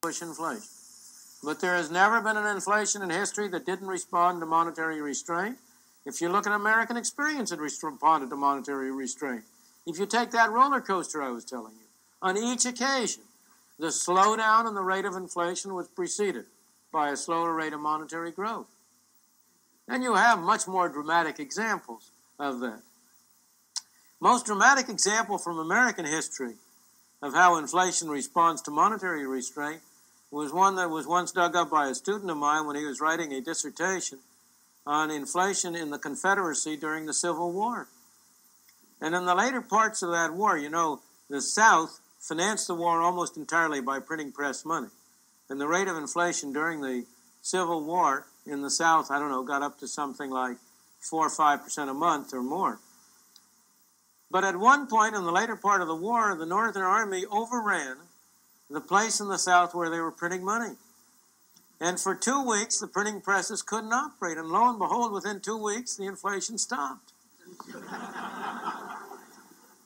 push inflation. But there has never been an inflation in history that didn't respond to monetary restraint. If you look at American experience, it responded to monetary restraint. If you take that roller coaster I was telling you, on each occasion, the slowdown in the rate of inflation was preceded by a slower rate of monetary growth. And you have much more dramatic examples of that. Most dramatic example from American history of how inflation responds to monetary restraint was one that was once dug up by a student of mine when he was writing a dissertation on inflation in the Confederacy during the Civil War. And in the later parts of that war, you know, the South financed the war almost entirely by printing press money. And the rate of inflation during the Civil War in the South, I don't know, got up to something like 4 or 5% a month or more. But at one point in the later part of the war, the Northern Army overran the place in the South where they were printing money. And for 2 weeks, the printing presses couldn't operate. And lo and behold, within 2 weeks, the inflation stopped.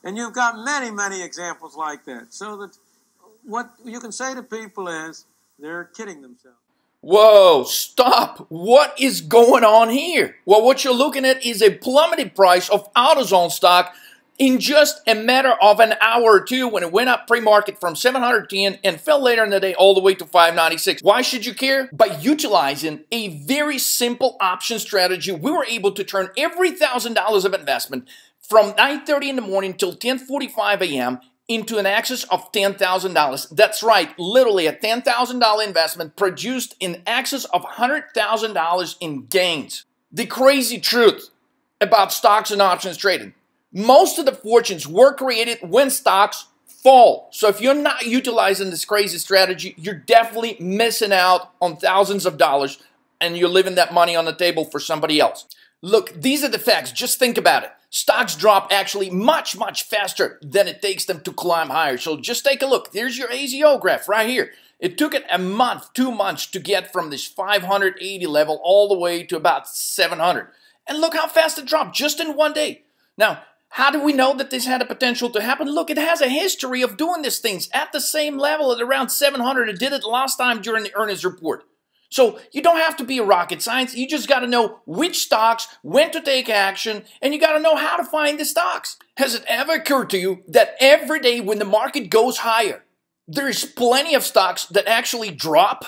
And you've got many, many examples like that. So that what you can say to people is they're kidding themselves. Whoa, stop. What is going on here? Well, what you're looking at is a plummeted price of AutoZone stock in just a matter of an hour or two when it went up pre-market from 710 and fell later in the day all the way to 596. Why should you care? By utilizing a very simple option strategy, we were able to turn every $1,000 of investment from 9:30 in the morning till 10:45 a.m. into an excess of $10,000. That's right, literally a $10,000 investment produced in excess of $100,000 in gains. The crazy truth about stocks and options trading: most of the fortunes were created when stocks fall. So if you're not utilizing this crazy strategy, you're definitely missing out on thousands of dollars and you're leaving that money on the table for somebody else. Look, these are the facts. Just think about it. Stocks drop actually much, much faster than it takes them to climb higher. So just take a look. There's your AZO graph right here. It took it a month, 2 months to get from this 580 level all the way to about 700. And look how fast it dropped just in one day. Now, how do we know that this had a potential to happen? Look, it has a history of doing these things at the same level at around 700. It did it last time during the earnings report. So you don't have to be a rocket science. You just got to know which stocks, when to take action, and you got to know how to find the stocks. Has it ever occurred to you that every day when the market goes higher, there's plenty of stocks that actually drop?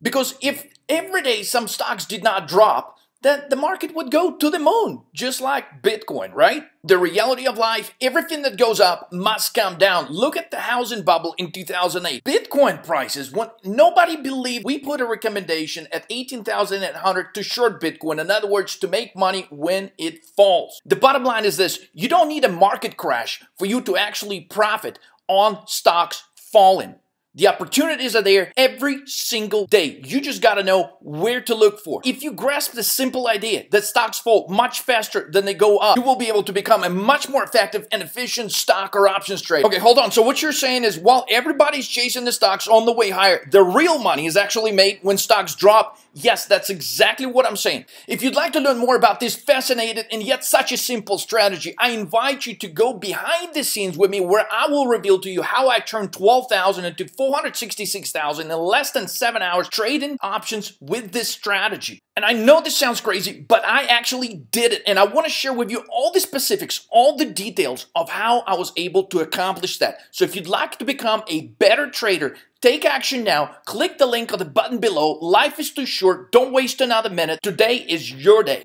Because if every day some stocks did not drop, then the market would go to the moon, just like Bitcoin, right? The reality of life, everything that goes up must come down. Look at the housing bubble in 2008. Bitcoin prices, when nobody believed, we put a recommendation at 18,800 to short Bitcoin. In other words, to make money when it falls. The bottom line is this: you don't need a market crash for you to actually profit on stocks falling. The opportunities are there every single day. You just got to know where to look for. If you grasp the simple idea that stocks fall much faster than they go up, you will be able to become a much more effective and efficient stock or options trader. Okay, hold on. So what you're saying is while everybody's chasing the stocks on the way higher, the real money is actually made when stocks drop. Yes, that's exactly what I'm saying. If you'd like to learn more about this fascinating and yet such a simple strategy, I invite you to go behind the scenes with me where I will reveal to you how I turned 12,000 into 466,000 in less than 7 hours trading options with this strategy. And I know this sounds crazy, but I actually did it. And I want to share with you all the specifics, all the details of how I was able to accomplish that. So if you'd like to become a better trader, take action now. Click the link on the button below. Life is too short. Don't waste another minute. Today is your day.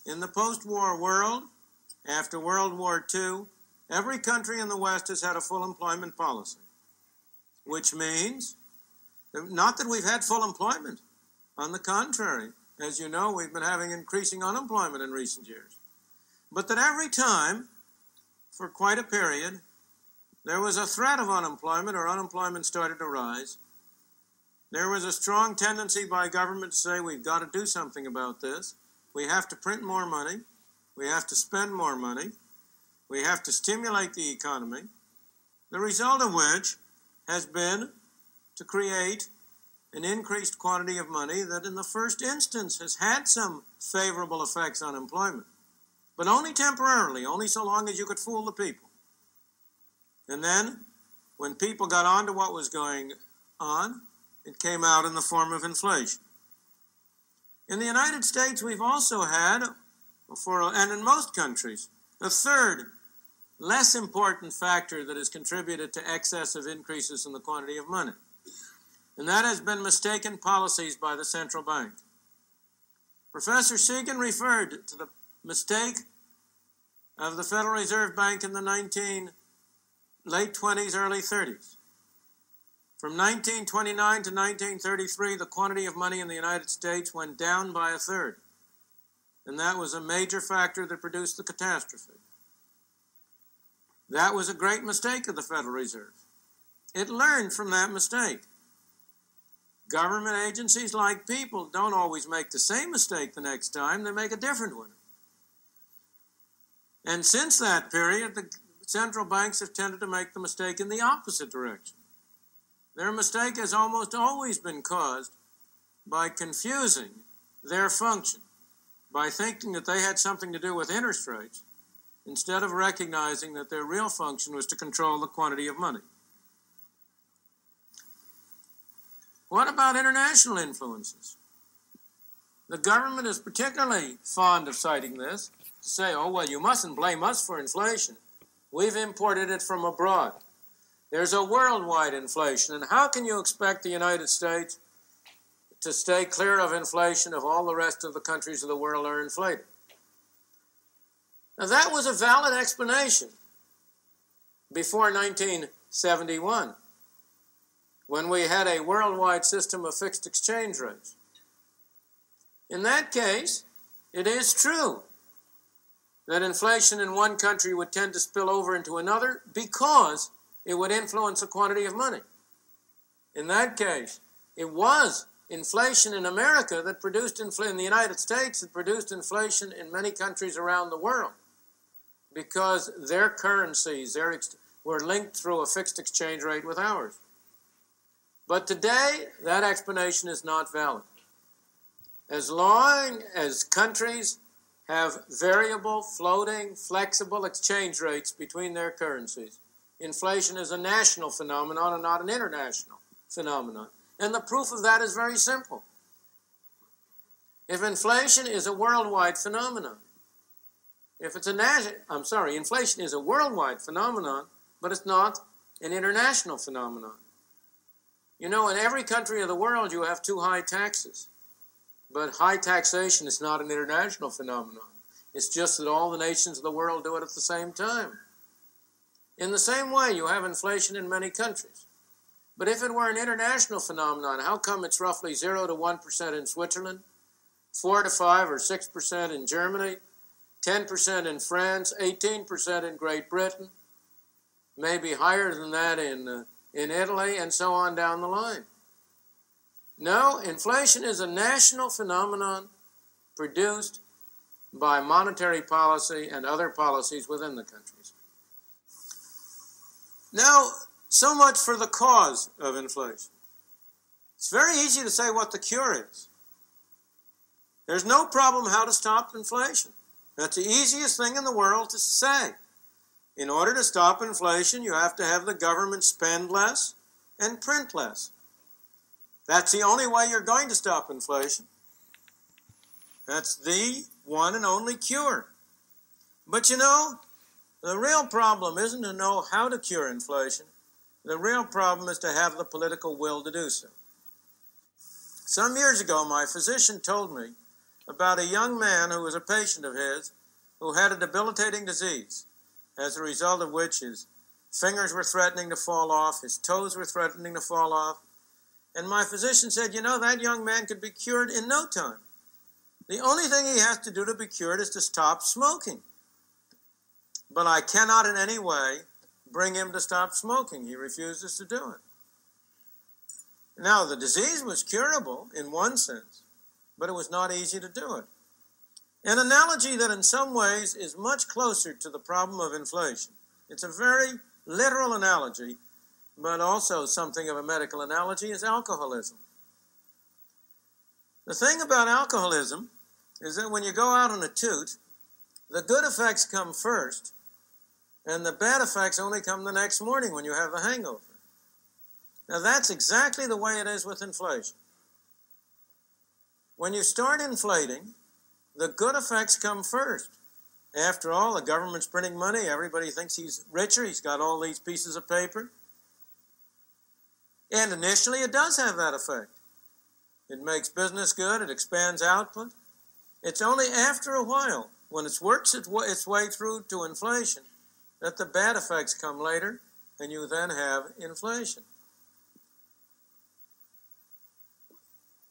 In the post-war world, after World War II, every country in the West has had a full employment policy, which means not that we've had full employment. On the contrary, as you know, we've been having increasing unemployment in recent years. But that every time, for quite a period, there was a threat of unemployment or unemployment started to rise, there was a strong tendency by government to say, we've got to do something about this. We have to print more money. We have to spend more money. We have to stimulate the economy. The result of which has been to create an increased quantity of money that in the first instance has had some favorable effects on employment. but only temporarily, only so long as you could fool the people. And then, when people got on to what was going on, it came out in the form of inflation. In the United States, we've also had, and in most countries, a third, less important factor that has contributed to excessive increases in the quantity of money. And that has been mistaken policies by the central bank. Professor Segan referred to the mistake of the Federal Reserve Bank in the late 20s, early 30s. From 1929 to 1933, the quantity of money in the United States went down by a third. And that was a major factor that produced the catastrophe. That was a great mistake of the Federal Reserve. It learned from that mistake. Government agencies, like people, don't always make the same mistake the next time. They make a different one. And since that period, the central banks have tended to make the mistake in the opposite direction. Their mistake has almost always been caused by confusing their function, by thinking that they had something to do with interest rates, instead of recognizing that their real function was to control the quantity of money. What about international influences? The government is particularly fond of citing this, to say, oh, well, you mustn't blame us for inflation. We've imported it from abroad. There's a worldwide inflation, and how can you expect the United States to stay clear of inflation if all the rest of the countries of the world are inflated? Now, that was a valid explanation before 1971, when we had a worldwide system of fixed exchange rates. In that case, it is true that inflation in one country would tend to spill over into another because it would influence the quantity of money. In that case, it was inflation in America that produced in the United States that produced inflation in many countries around the world, because their currencies were linked through a fixed exchange rate with ours. But today, that explanation is not valid. As long as countries have variable, floating, flexible exchange rates between their currencies, inflation is a national phenomenon and not an international phenomenon. And the proof of that is very simple. If inflation is a worldwide phenomenon, inflation is a worldwide phenomenon, but it's not an international phenomenon. You know, in every country of the world, you have too high taxes. But high taxation is not an international phenomenon. It's just that all the nations of the world do it at the same time. In the same way, you have inflation in many countries. But if it were an international phenomenon, how come it's roughly 0 to 1% in Switzerland, 4 to 5 or 6% in Germany, 10% in France, 18% in Great Britain, maybe higher than that in Italy, and so on down the line? No, inflation is a national phenomenon produced by monetary policy and other policies within the countries. Now, so much for the cause of inflation. It's very easy to say what the cure is. There's no problem how to stop inflation. That's the easiest thing in the world to say. In order to stop inflation, you have to have the government spend less and print less. That's the only way you're going to stop inflation. That's the one and only cure. But you know, the real problem isn't to know how to cure inflation. The real problem is to have the political will to do so. Some years ago, my physician told me about a young man who was a patient of his who had a debilitating disease, as a result of which his fingers were threatening to fall off, his toes were threatening to fall off. And my physician said, you know, that young man could be cured in no time. The only thing he has to do to be cured is to stop smoking. But I cannot in any way bring him to stop smoking. He refuses to do it. Now, the disease was curable in one sense, but it was not easy to do it. An analogy that in some ways is much closer to the problem of inflation. It's a very literal analogy, but also something of a medical analogy, is alcoholism. The thing about alcoholism is that when you go out on a toot, the good effects come first, and the bad effects only come the next morning when you have the hangover. Now that's exactly the way it is with inflation. When you start inflating, the good effects come first. After all, the government's printing money. Everybody thinks he's richer. He's got all these pieces of paper. And initially, it does have that effect. It makes business good. It expands output. It's only after a while, when it works its way through to inflation, that the bad effects come later, and you then have inflation.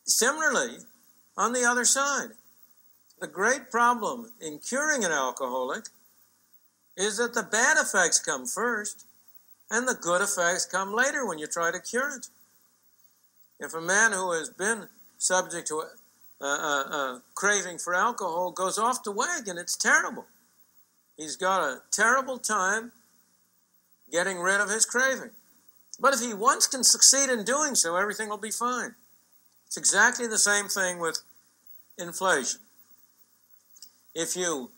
Similarly, on the other side, the great problem in curing an alcoholic is that the bad effects come first and the good effects come later when you try to cure it. If a man who has been subject to a craving for alcohol goes off the wagon, it's terrible. He's got a terrible time getting rid of his craving. But if he once can succeed in doing so, everything will be fine. It's exactly the same thing with inflation. If you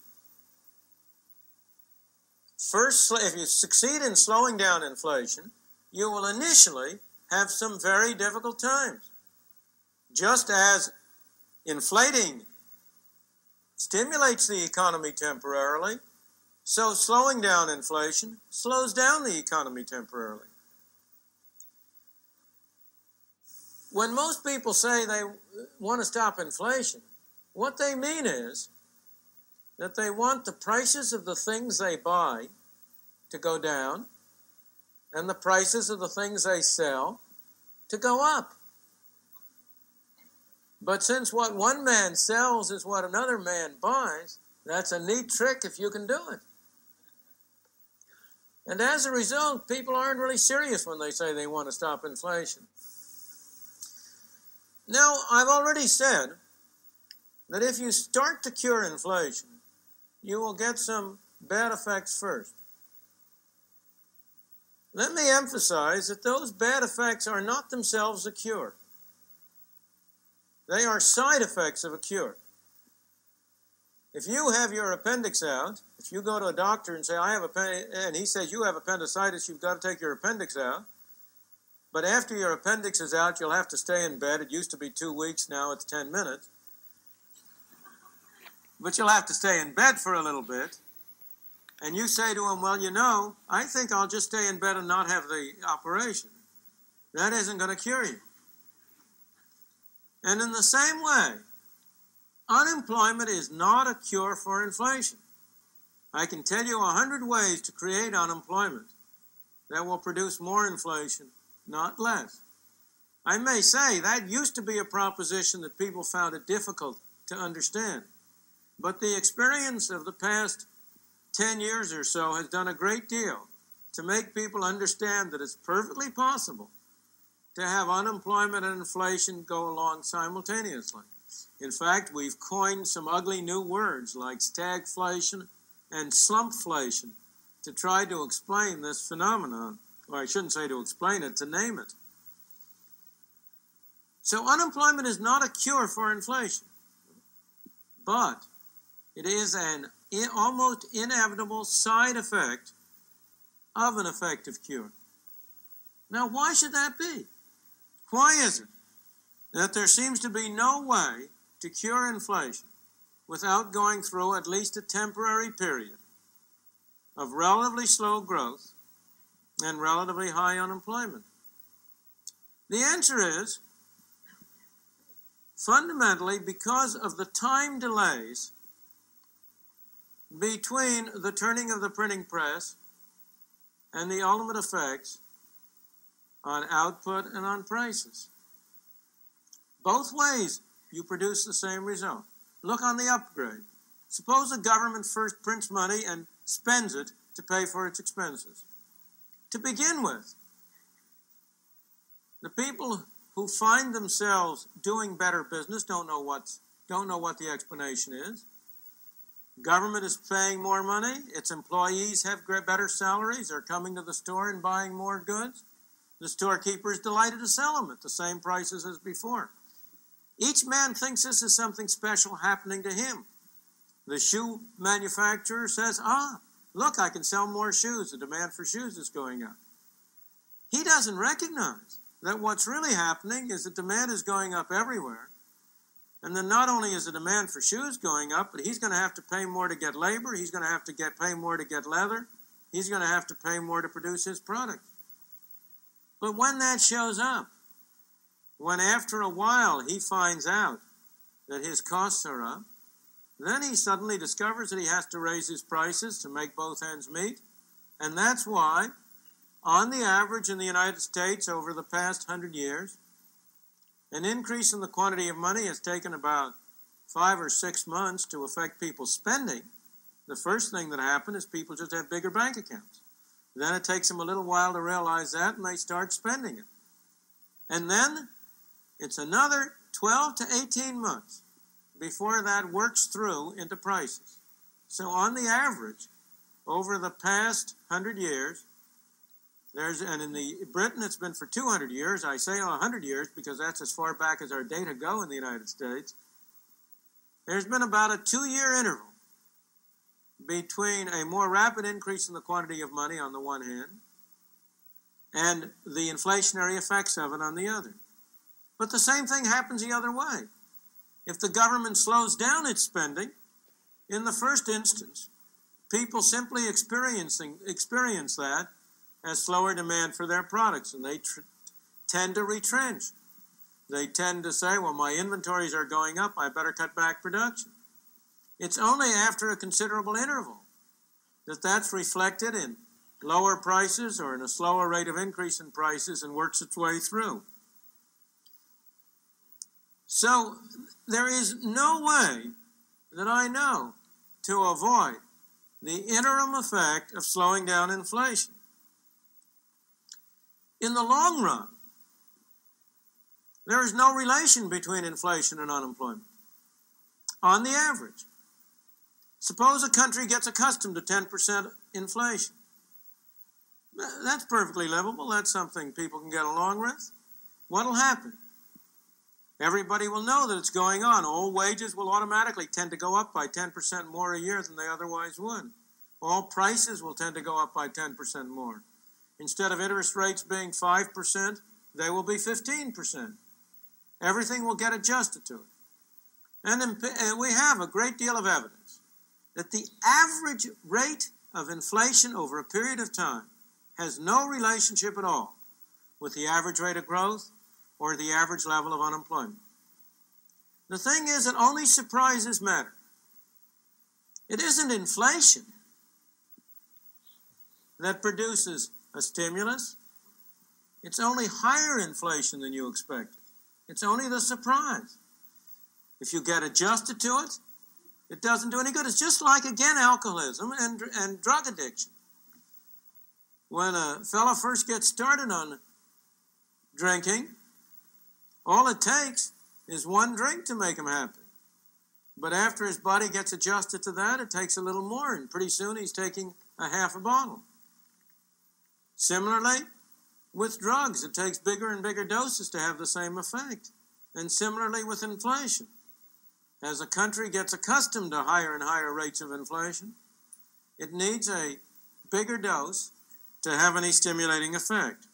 succeed in slowing down inflation, you will initially have some very difficult times. Just as inflating stimulates the economy temporarily, so slowing down inflation slows down the economy temporarily. When most people say they want to stop inflation, what they mean is that they want the prices of the things they buy to go down and the prices of the things they sell to go up. But since what one man sells is what another man buys, that's a neat trick if you can do it. And as a result, people aren't really serious when they say they want to stop inflation. Now, I've already said that if you start to cure inflation, you will get some bad effects first. Let me emphasize that those bad effects are not themselves a cure. They are side effects of a cure. If you have your appendix out, if you go to a doctor and say, and he says, you have appendicitis, you've got to take your appendix out. But after your appendix is out, you'll have to stay in bed. It used to be 2 weeks, now it's 10 minutes. But you'll have to stay in bed for a little bit. And you say to him, well, you know, I think I'll just stay in bed and not have the operation. That isn't going to cure you. And in the same way, unemployment is not a cure for inflation. I can tell you 100 ways to create unemployment that will produce more inflation, not less. I may say that used to be a proposition that people found it difficult to understand. But the experience of the past 10 years or so has done a great deal to make people understand that it's perfectly possible to have unemployment and inflation go along simultaneously. In fact, we've coined some ugly new words like stagflation and slumpflation to try to explain this phenomenon. Or I shouldn't say to explain it, to name it. So unemployment is not a cure for inflation, but it is an almost inevitable side effect of an effective cure. Now, why should that be? Why is it that there seems to be no way to cure inflation without going through at least a temporary period of relatively slow growth and relatively high unemployment? The answer is, fundamentally, because of the time delays between the turning of the printing press and the ultimate effects on output and on prices. Both ways you produce the same result. Look on the upgrade. Suppose the government first prints money and spends it to pay for its expenses. To begin with, the people who find themselves doing better business don't know what the explanation is. Government is paying more money. Its employees have better salaries. They're coming to the store and buying more goods. The storekeeper is delighted to sell them at the same prices as before. Each man thinks this is something special happening to him. The shoe manufacturer says, look, I can sell more shoes. The demand for shoes is going up. He doesn't recognize that what's really happening is the demand is going up everywhere. And then not only is the demand for shoes going up, but he's going to have to pay more to get labor. He's going to have to pay more to get leather. He's going to have to pay more to produce his product. But when that shows up, when after a while he finds out that his costs are up, then he suddenly discovers that he has to raise his prices to make both ends meet. And that's why, on the average in the United States over the past 100 years, an increase in the quantity of money has taken about 5 or 6 months to affect people's spending. The first thing that happened is people just have bigger bank accounts. Then it takes them a little while to realize that, and they start spending it. And then it's another 12 to 18 months before that works through into prices. So on the average, over the past 100 years, and in Britain it's been for 200 years, I say 100 years because that's as far back as our data go in the United States, there's been about a 2-year interval between a more rapid increase in the quantity of money on the one hand and the inflationary effects of it on the other. But the same thing happens the other way. If the government slows down its spending, in the first instance, people simply experience that as slower demand for their products, and they tend to retrench. They tend to say, well, my inventories are going up, I better cut back production. It's only after a considerable interval that that's reflected in lower prices or in a slower rate of increase in prices and works its way through. So there is no way that I know to avoid the interim effect of slowing down inflation. In the long run, there is no relation between inflation and unemployment. On the average, suppose a country gets accustomed to 10% inflation. That's perfectly livable. That's something people can get along with. What will happen? Everybody will know that it's going on. All wages will automatically tend to go up by 10% more a year than they otherwise would. All prices will tend to go up by 10% more. Instead of interest rates being 5%, they will be 15%. Everything will get adjusted to it. And we have a great deal of evidence that the average rate of inflation over a period of time has no relationship at all with the average rate of growth or the average level of unemployment. The thing is that only surprises matter. It isn't inflation that produces a stimulus. It's only higher inflation than you expected. It's only the surprise. If you get adjusted to it, it doesn't do any good. It's just like, again, alcoholism and drug addiction. When a fellow first gets started on drinking, all it takes is one drink to make him happy. But after his body gets adjusted to that, it takes a little more, and pretty soon he's taking a half a bottle. Similarly, with drugs, it takes bigger and bigger doses to have the same effect. And similarly with inflation. As a country gets accustomed to higher and higher rates of inflation, it needs a bigger dose to have any stimulating effect.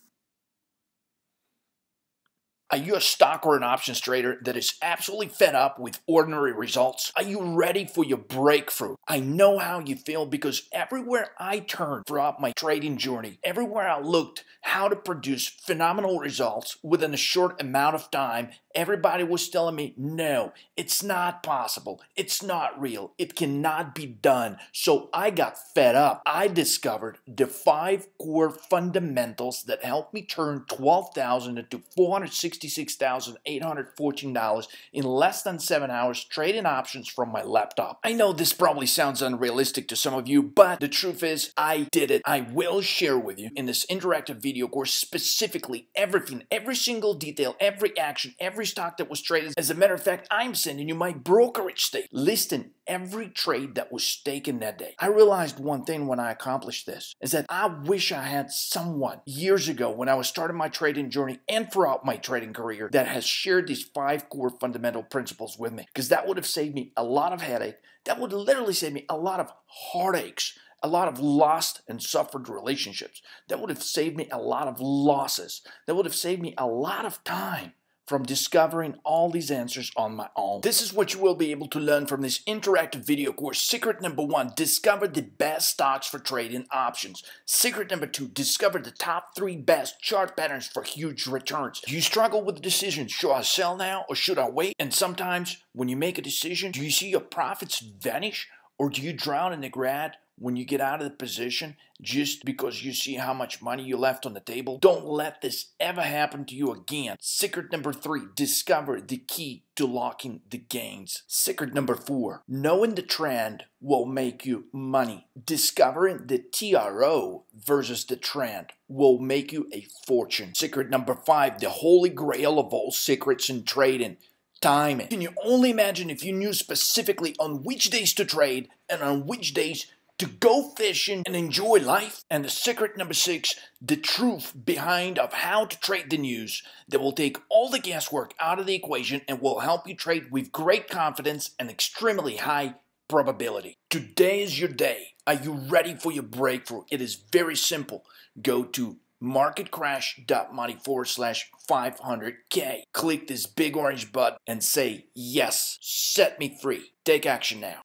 Are you a stock or an options trader that is absolutely fed up with ordinary results? Are you ready for your breakthrough? I know how you feel because everywhere I turned throughout my trading journey, everywhere I looked how to produce phenomenal results within a short amount of time, everybody was telling me, no, it's not possible. It's not real. It cannot be done. So I got fed up. I discovered the 5 core fundamentals that helped me turn $12,000 into $466,814 in less than 7 hours trading options from my laptop. I know this probably sounds unrealistic to some of you, but the truth is I did it. I will share with you in this interactive video course specifically everything, every single detail, every action, every every stock that was traded. As a matter of fact, I'm sending you my brokerage statement listing every trade that was taken that day. I realized one thing when I accomplished this is that I wish I had someone years ago when I was starting my trading journey and throughout my trading career that has shared these 5 core fundamental principles with me, because that would have saved me a lot of headache. That would literally save me a lot of heartaches, a lot of lost and suffered relationships. That would have saved me a lot of losses. That would have saved me a lot of time from discovering all these answers on my own. This is what you will be able to learn from this interactive video course. Secret number 1, discover the best stocks for trading options. Secret number 2, discover the top 3 best chart patterns for huge returns. Do you struggle with the decision, should I sell now or should I wait? And sometimes when you make a decision, do you see your profits vanish, or do you drown in the regret when you get out of the position just because you see how much money you left on the table? Don't let this ever happen to you again. Secret number 3, discover the key to locking the gains. Secret number 4, knowing the trend will make you money. Discovering the TRO versus the trend will make you a fortune. Secret number 5, the holy grail of all secrets in trading. Timing. Can you only imagine if you knew specifically on which days to trade and on which days to go fishing and enjoy life? And the secret number 6, the truth behind of how to trade the news that will take all the guesswork out of the equation and will help you trade with great confidence and extremely high probability. Today is your day. Are you ready for your breakthrough? It is very simple. Go to marketcrash.money/500K. Click this big orange button and say, yes, set me free. Take action now.